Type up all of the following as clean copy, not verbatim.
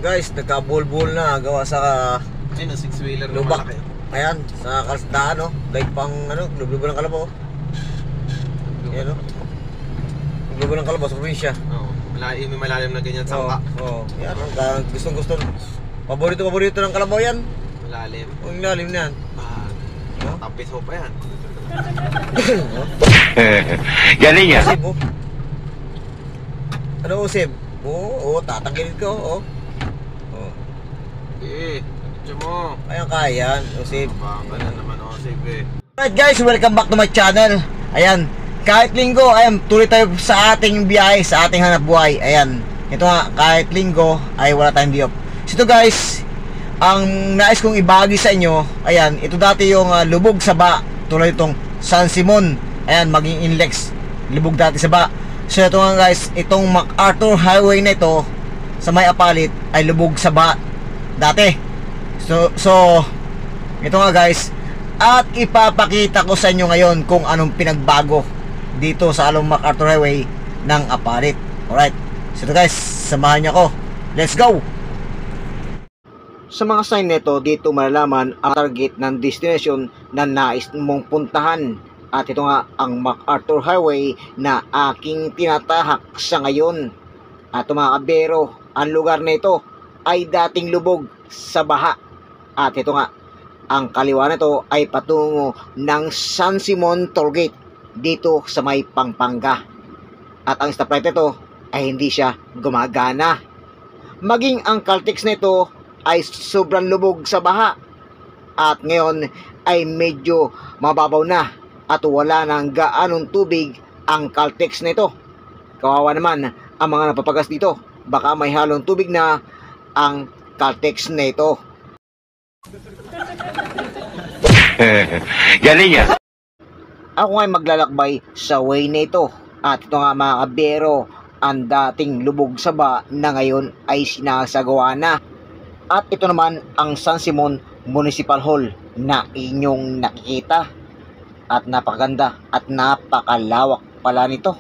guys, nagka-bulbul na gawa sa ayun, 6-wheeler na lubak. malaki. Ayan, sa kalsdaan, no? Like pang, lublubo ng kalabaw. Ayan, no? Lublubo ng kalabaw sa probinsya. Oo, may malalim na ganyan sangka. Oo, yan, gustong-gusto. Paborito ng kalabaw yan. Malalim. Ang lalim na yan. Tapis mo pa yan. Galing yan. Usib, oh. Ano usib? Oo, tatanggalin ko, oh. Diyan mo. Ayan, kaya yan, usib. Baka na naman, sige. Alright guys, welcome back to my channel. Ayan, kahit linggo, ayan, tuloy tayo sa ating biyahe, sa ating hanap buhay. Ayan, ito nga, kahit linggo ay wala tayong diop. So ito guys, ang nais kong ibahagi sa inyo, ayan, ito dati yung lubog sa ba, tulad itong San Simon, ayan, maging Inlex, lubog dati sa ba. So ito nga guys, itong MacArthur Highway na ito, sa may Apalit, ay lubog sa ba, dati. So ito nga guys, at ipapakita ko sa inyo ngayon kung anong pinagbago dito sa along MacArthur Highway ng Apalit. Alright, so ito guys, samahan niyo ako. Let's go! Sa mga sign nito, dito malalaman ang target ng destination na nais mong puntahan. At ito nga ang MacArthur Highway na aking tinatahak sa ngayon. At mga kabero, ang lugar na ito ay dating lubog sa baha. At ito nga, ang kaliwa nito ay patungo ng San Simon Tollgate dito sa may Pampanga. At ang stoplight nito ay hindi siya gumagana. Maging ang Caltex nito ay sobrang lubog sa baha. At ngayon ay medyo mababaw na at wala nang gaanong tubig ang Caltex nito. Kawawa naman ang mga napapagas dito. Baka may halong tubig na ang Caltex nito. Galing yan. Ako ay maglalakbay sa way na ito. At ito nga mga kabero, ang dating lubog sa ba na ngayon ay sinasagawa na. At ito naman ang San Simon Municipal Hall na inyong nakikita. At napakaganda at napakalawak pala nito.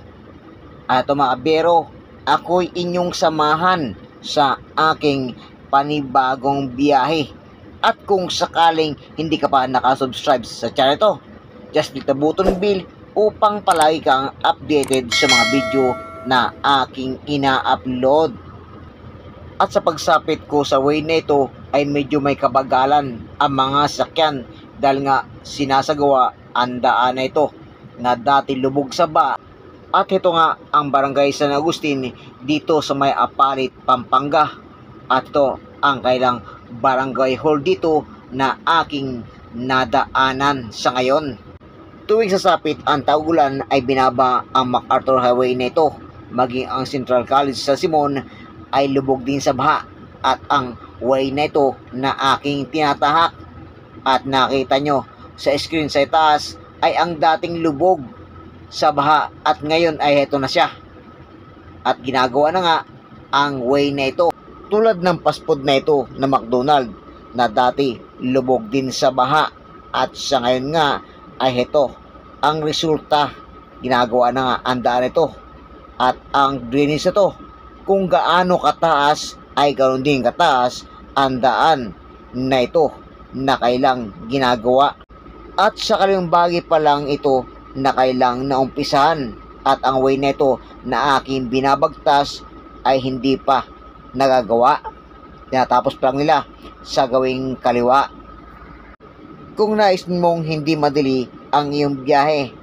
At ito mga kabero, ako'y inyong samahan sa aking panibagong biyahe. At kung sakaling hindi ka pa nakasubscribe sa channel ito, just click the button bell upang palagi kang updated sa mga video na aking ina-upload. At sa pagsapit ko sa way na ito ay medyo may kabagalan ang mga sakyan dahil nga sinasagawa ang daan na ito na dati lubog sa ba. At ito nga ang barangay San Agustin dito sa may Apalit, Pampanga. At ito ang kailang barangay hall dito na aking nadaanan sa ngayon. Tuwing sasapit ang tag-ulan ay binaba ang MacArthur Highway na ito. Maging ang Central College sa Simon ay lubog din sa baha. At ang way na ito na aking tinatahak at nakita nyo sa screen sa itaas ay ang dating lubog sa baha at ngayon ay heto na siya. At ginagawa na nga ang way na ito. Tulad ng fast food na ito na McDonald na dati lubog din sa baha at sa ngayon nga ay heto ang resulta. Ginagawa na nga ang daan ito at ang drainage ito kung gaano kataas ay ganoon din kataas ang daan na ito na kailang ginagawa. At sa kalilang bagay pa lang ito na kailang naumpisahan at ang way na ito na aking binabagtas ay hindi pa nagagawa. Tinatapos pa lang nila sa gawing kaliwa. Kung nais mong hindi madali ang iyong biyahe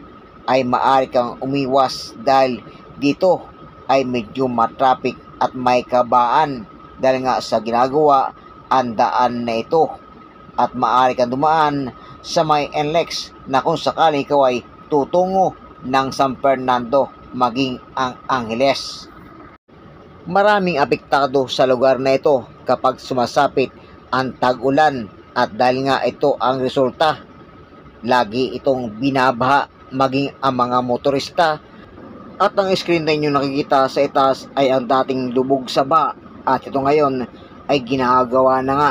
ay maaari kang umiwas dahil dito ay medyo matraffic at may kabaan dahil nga sa ginagawa ang daan na ito. At maaari kang dumaan sa may NLEX na kung sakaling ikaw ay tutungo ng San Fernando maging ang Angeles. Maraming apektado sa lugar na ito kapag sumasapit ang tag-ulan at dahil nga ito ang resulta, lagi itong binabaha maging ang mga motorista. At ang screen na inyo nakikita sa itaas ay ang dating lubog sa baha at ito ngayon ay ginagawa na nga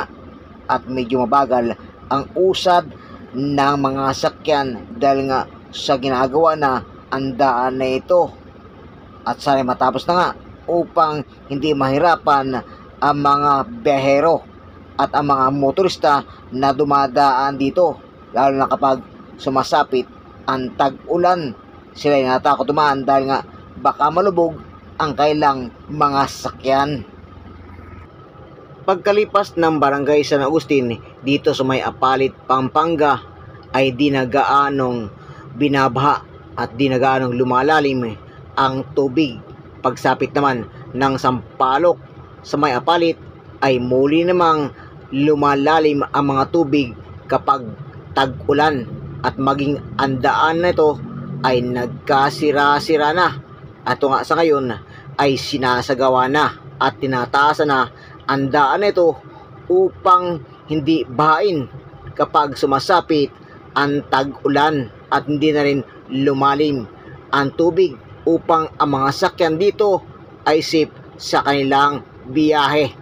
at medyo mabagal ang usad ng mga sakyan dahil nga sa ginagawa na ang daan na ito. At sana matapos na nga upang hindi mahirapan ang mga biyahero at ang mga motorista na dumadaan dito, lalo na kapag sumasapit ang tag-ulan. Sila ay natakot dumaan dahil nga baka malubog ang kailang mga sakyan. Pagkalipas ng barangay San Agustin dito sa may Apalit, Pampanga, ay di na gaanong binabaha at di na gaanong lumalalim ang tubig. Pagsapit naman ng Sampaloc sa may Apalit ay muli namang lumalalim ang mga tubig kapag tag-ulan, at maging ang daan na ito ay nagkasira-sira na, at nga sa ngayon ay sinasagawa na at tinataasan na ang daan na ito upang hindi bahain kapag sumasapit ang tag-ulan, at hindi na rin lumalim ang tubig upang ang mga sakyan dito ay safe sa kanilang biyahe.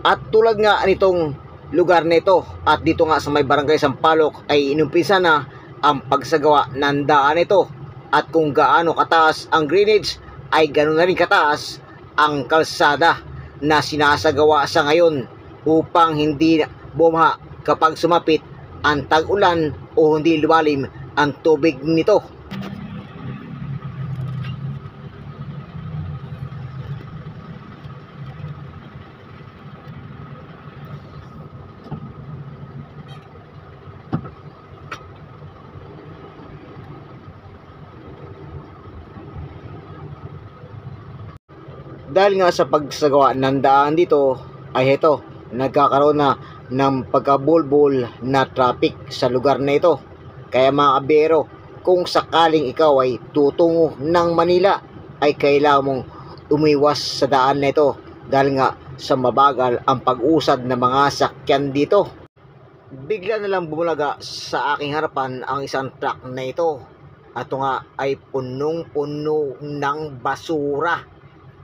At tulad nga nitong lugar na ito at dito nga sa may barangay Sampaloc ay inumpisa na ang pagsagawa ng daan nito, at kung gaano kataas ang drainage ay ganoon na rin kataas ang kalsada na sinasagawa sa ngayon upang hindi bumaha kapag sumapit ang tag-ulan o hindi lumalim ang tubig nito. Dahil nga sa pagsagawa ng daan dito ay heto, nagkakaroon na ng pagkabulbul na traffic sa lugar na ito. Kaya mga kabiyero, kung sakaling ikaw ay tutungo ng Manila ay kailangan mong umiwas sa daan na ito dahil nga sa mabagal ang pag-usad ng mga sakyan dito. Bigla na lang bumulaga sa aking harapan ang isang truck na ito, at ito nga ay punong-puno ng basura.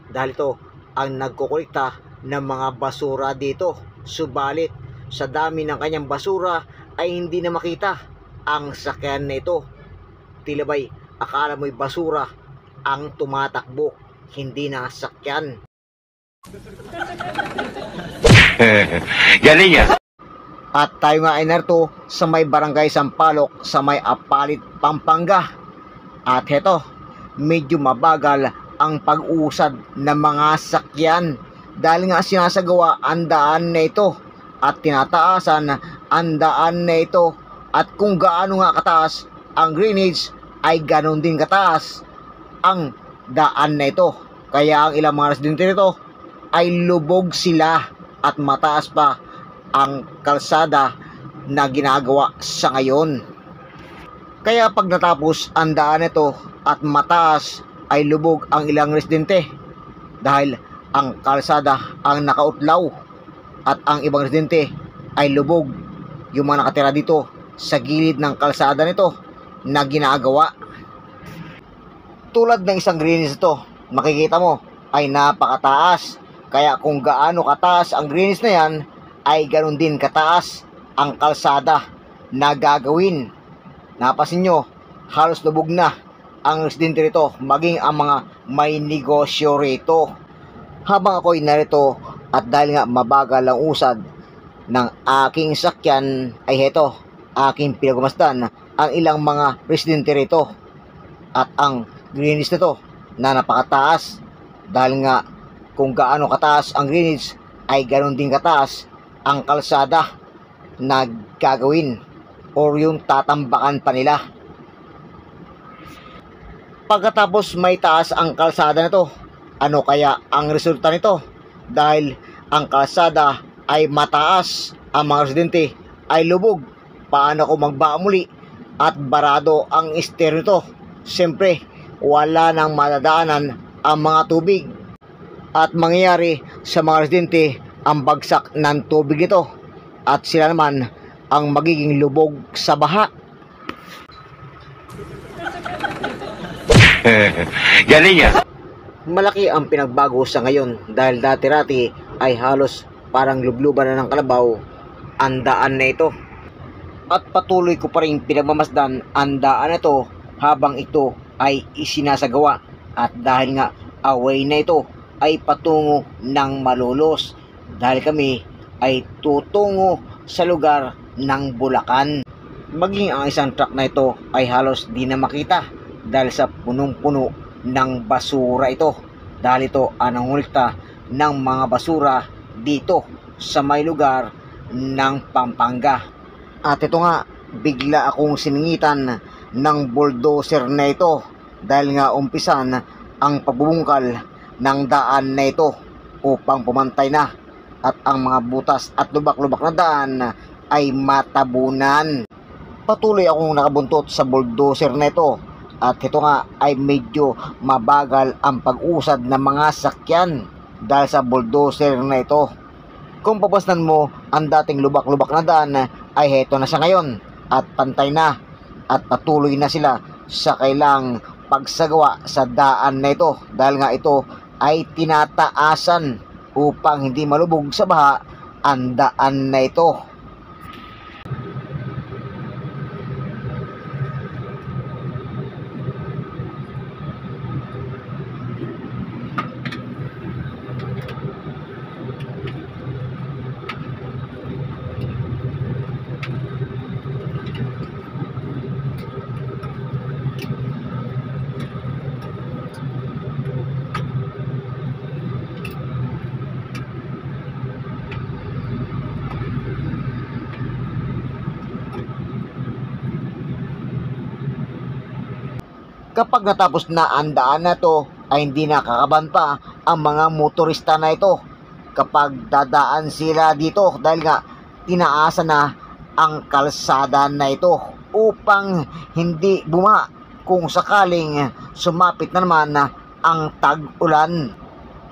Dahil ito ang nagkukulikta ng mga basura dito. Subalit sa dami ng kanyang basura ay hindi na makita ang sakyan na ito. Tila ba'y akala mo'y basura ang tumatakbo, hindi na sakyan. Galing yan. At tayo nga ay narito sa may barangay Sampaloc sa may Apalit, Pampanga. At heto, medyo mabagal ang pag-usad ng mga sakyan dahil nga sinasagawa ang daan na ito at tinataasan ang daan na ito, at kung gaano nga kataas ang drainage ay ganon din kataas ang daan na ito. Kaya ang ilang mga residente nito ay lubog sila at mataas pa ang kalsada na ginagawa sa ngayon. Kaya pag natapos ang daan nito at mataas ay lubog ang ilang residente dahil ang kalsada ang nakautlaw at ang ibang residente ay lubog, yung mga nakatira dito sa gilid ng kalsada nito na ginagawa. Tulad ng isang greenies ito, makikita mo ay napakataas, kaya kung gaano kataas ang greenies na yan ay ganoon din kataas ang kalsada na gagawin. Napasin nyo, halos lubog na ang residente rito, maging ang mga may negosyo rito. Habang ako'y narito at dahil nga mabagal ang usad ng aking sakyan ay heto, aking pinagmasdan ang ilang mga residente rito at ang greenies nito na napakataas, dahil nga kung gaano kataas ang greenies ay ganoon din kataas ang kalsada na gagawin or yung tatambakan pa nila. Pagkatapos may taas ang kalsada nito, ano kaya ang resulta nito? Dahil ang kalsada ay mataas, ang mga residente ay lubog, paano kung magbaka muli at barado ang ster nito? Siyempre, wala nang madadaanan ang mga tubig at mangyayari sa mga residente ang bagsak ng tubig nito, at sila naman ang magiging lubog sa baha. Galing yan. Malaki ang pinagbago sa ngayon dahil dati-rati ay halos parang lubluban na ng kalabaw ang daan na ito. At patuloy ko pa rin pinagmamasdan ang daan na ito habang ito ay isinasagawa. At dahil nga away na ito ay patungo ng Malolos dahil kami ay tutungo sa lugar ng Bulacan. Maging ang isang truck na ito ay halos di na makita dahil sa punong-puno ng basura ito, dahil ito ang nangulikta ng mga basura dito sa may lugar ng Pampanga. At ito nga, bigla akong siningitan ng bulldozer na ito dahil nga umpisan ang pagbubungkal ng daan na ito upang pumantay na at ang mga butas at lubak-lubak na daan ay matabunan. Patuloy akong nakabuntot sa bulldozer na ito at ito nga ay medyo mabagal ang pag-usad ng mga sakyan dahil sa bulldozer na ito. Kung papasnan mo ang dating lubak-lubak na daan ay heto na siya ngayon at pantay na at patuloy na sila sa kailang pagsagawa sa daan na ito dahil nga ito ay tinataasan upang hindi malubog sa baha ang daan na ito. Kapag natapos na ang daan na to ay hindi nakakaban pa ang mga motorista na ito kapag dadaan sila dito dahil nga tinaasa na ang kalsada na ito upang hindi buma kung sakaling sumapit na naman ang tag-ulan.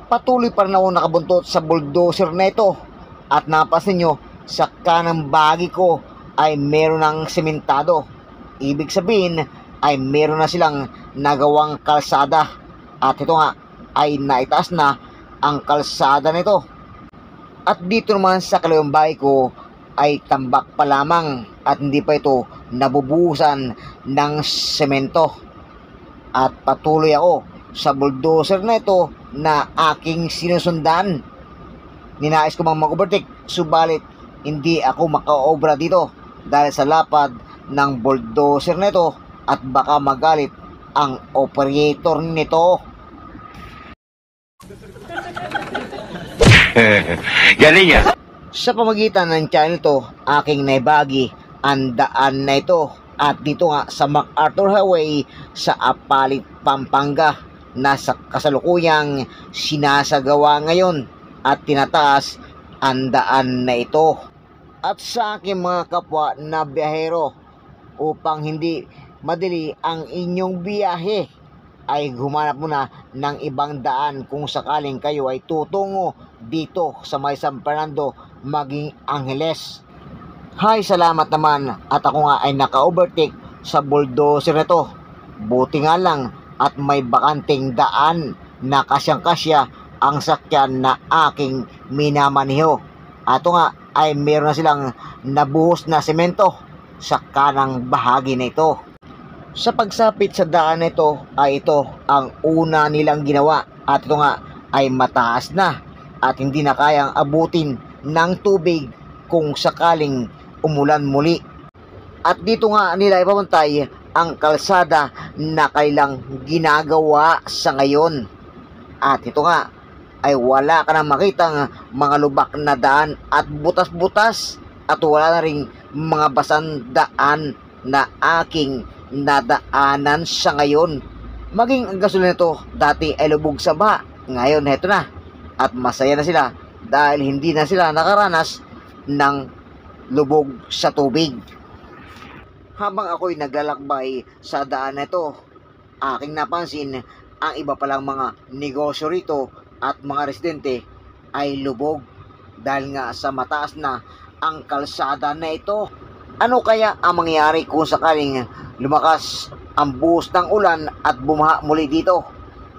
Patuloy pa rin ako nakabuntot sa bulldozer na ito at napansin nyo sa kanang bagi ko ay meron ng sementado. Ibig sabihin ay meron na silang nagawang kalsada at ito nga ay naitaas na ang kalsada nito. At dito naman sa kalawang bahay ko ay tambak pa lamang at hindi pa ito nabubuhusan ng semento. At patuloy ako sa bulldozer na ito na aking sinusundan. Ninais ko mang mag-overtake subalit hindi ako maka-obra dito dahil sa lapad ng bulldozer na ito at baka magalit ang operator nito. Galing yan. Sa pamagitan ng channel to, aking naibagi ang daan na ito at dito nga sa MacArthur Highway sa Apalit, Pampanga na sa kasalukuyang sinasagawa ngayon at tinataas ang daan na ito. At sa aking mga kapwa na biyahero, upang hindi madali ang inyong biyahe ay humanap muna ng ibang daan kung sakaling kayo ay tutungo dito sa may San Fernando maging Angeles. Hay, salamat naman at ako nga ay naka-overtake sa bulldozer nito. Buti nga lang at may bakanting daan na kasyang-kasya ang sakyan na aking minamaniho. Ato nga ay meron na silang nabuhos na semento sa kanang bahagi na ito. Sa pagsapit sa daan na ito ay ito ang una nilang ginawa at ito nga ay mataas na at hindi na kayang abutin ng tubig kung sakaling umulan muli. At dito nga nila ipapantay ang kalsada na kailang ginagawa sa ngayon. At ito nga ay wala ka na makitang mga lubak na daan at butas-butas at wala na ring mga basang daan na aking nadaanan sa ngayon. Maging ang gasolina nito dati ay lubog sa baha, ngayon heto na at masaya na sila dahil hindi na sila nakaranas ng lubog sa tubig. Habang ako'y naglalakbay sa daan na ito, aking napansin ang iba palang mga negosyo rito at mga residente ay lubog dahil nga sa mataas na ang kalsada na ito. Ano kaya ang mangyayari kung sakaling lumakas ang buhos ng ulan at bumaha muli dito?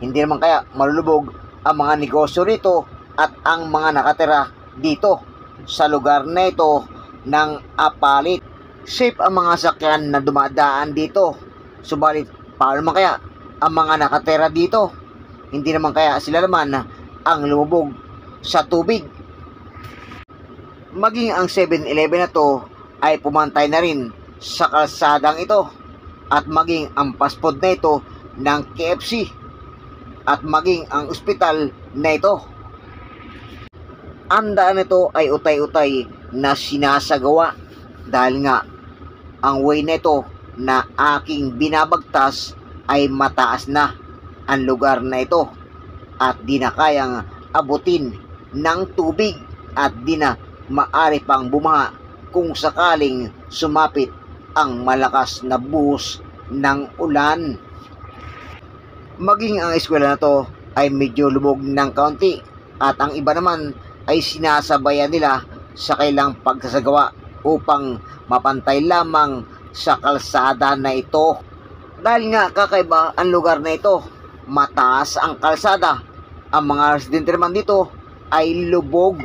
Hindi naman kaya malulubog ang mga negosyo rito at ang mga nakatira dito sa lugar na ito ng Apalit. Safe ang mga sakyan na dumadaan dito. Subalit, paano naman kaya ang mga nakatira dito? Hindi naman kaya sila naman ang lumubog sa tubig. Maging ang 7-Eleven na to ay pumantay na rin sa kalsadang ito, at maging ang fast food na ito ng KFC, at maging ang ospital na ito. Ang daan nito ay utay-utay na sinasagawa dahil nga ang way na ito na aking binabagtas ay mataas na ang lugar na ito at di na kayang abutin ng tubig at di na maari pang bumaha kung sakaling sumapit ang malakas na buhos ng ulan. Maging ang eskwela na to ay medyo lubog ng kaunti at ang iba naman ay sinasabayan nila sa kailang pagsasagawa upang mapantay lamang sa kalsada na ito. Dahil nga kakaiba ang lugar na ito, mataas ang kalsada, ang mga residente naman dito ay lubog.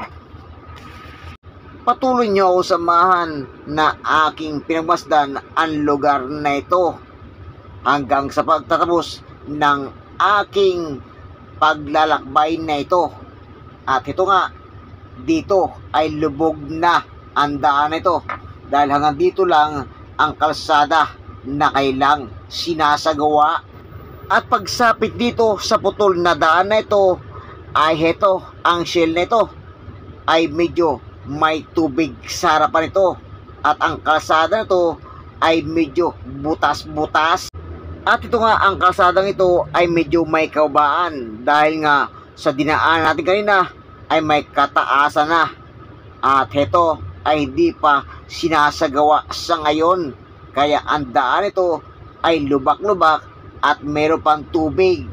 Patuloy niyo ako samahan na aking pinagmasdan ang lugar na ito hanggang sa pagtatapos ng aking paglalakbay na ito. At ito nga, dito ay lubog na ang daan na ito dahil hanggang dito lang ang kalsada na kailang sinasagawa. At pagsapit dito sa putol na daan na ito ay heto, ang shell na ito ay medyo may tubig sa harapan ito at ang kalsada na ito ay medyo butas-butas. At ito nga, ang kalsadang ito ay medyo may kaubaan dahil nga sa dinaan natin kanina ay may kataasan na at heto ay hindi pa sinasagawa sa ngayon, kaya ang daan ito ay lubak-lubak at meron pang tubig.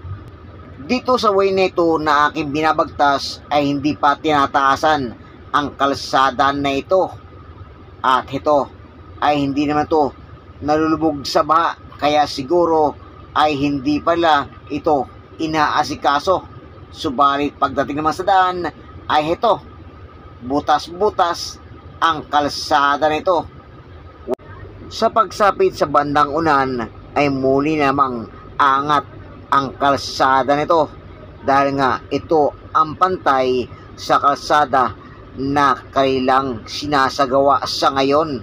Dito sa way nito na aking binabagtas ay hindi pa tinataasan ang kalsada na ito at ito ay hindi naman to nalulubog sa baha, kaya siguro ay hindi pala ito inaasikaso. Subalit pagdating naman sa daan ay ito, butas-butas ang kalsada nito. Sa pagsapit sa bandang unan ay muli namang angat ang kalsada nito dahil nga ito ang pantay sa kalsada na kailang sinasagawa sa ngayon.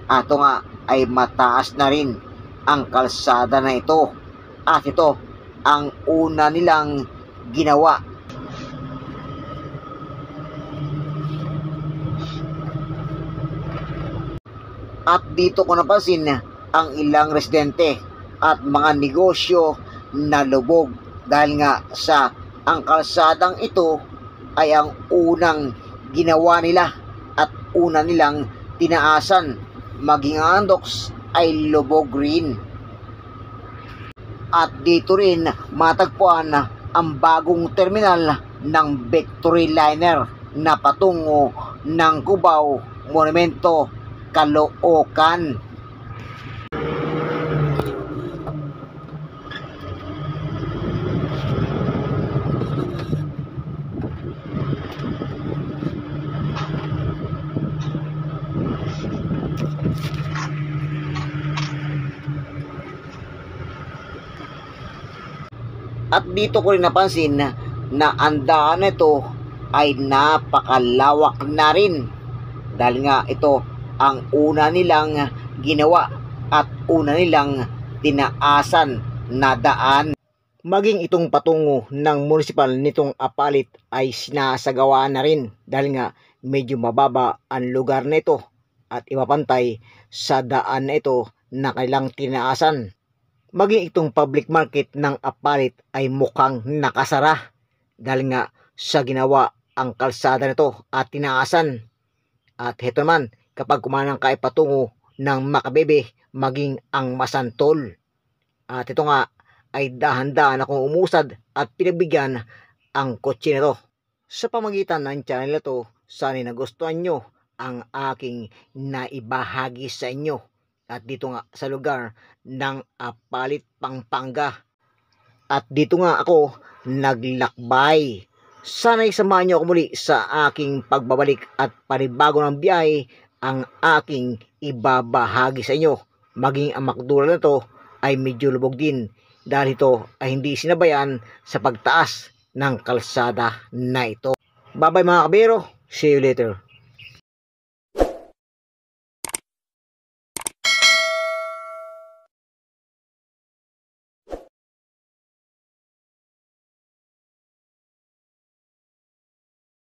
Ato nga ay mataas na rin ang kalsada na ito at ito ang una nilang ginawa. At dito ko napansin ang ilang residente at mga negosyo na lubog dahil nga sa ang kalsadang ito ay ang unang ginawa nila at una nilang tinaasan, maging ang docks ay lubog rin. At dito rin matagpuan ang bagong terminal ng Victory Liner na patungo ng Cubao Monumento, Caloocan. At dito ko rin napansin na ang daan nito ay napakalawak na rin dahil nga ito ang una nilang ginawa at una nilang tinaasan na daan. Maging itong patungo ng munisipal nitong Apalit ay sinasagawa na rin dahil nga medyo mababa ang lugar nito at ipapantay sa daan na ito na kailang tinaasan. Maging itong public market ng Apalit ay mukhang nakasara dahil nga sa ginawa ang kalsada nito at tinaasan. At heto naman, kapag kumanang ka ay patungo ng Makabebe, maging ang Masantol. At ito nga ay dahan-dahan akong umusad at pinagbigyan ang kotse nito. Sa pamagitan ng channel na to, sana nagustuhan nyo ang aking naibahagi sa inyo. At dito nga sa lugar ng Apalit, Pampanga. At dito nga ako naglakbay. Sana isamahan nyo ako muli sa aking pagbabalik at panibago ng biyahe ang aking ibabahagi sa inyo. Maging ang Makdura na to ay medyo lubog din dahil ito ay hindi sinabayan sa pagtaas ng kalsada na ito. Bye-bye mga kabiro. See you later.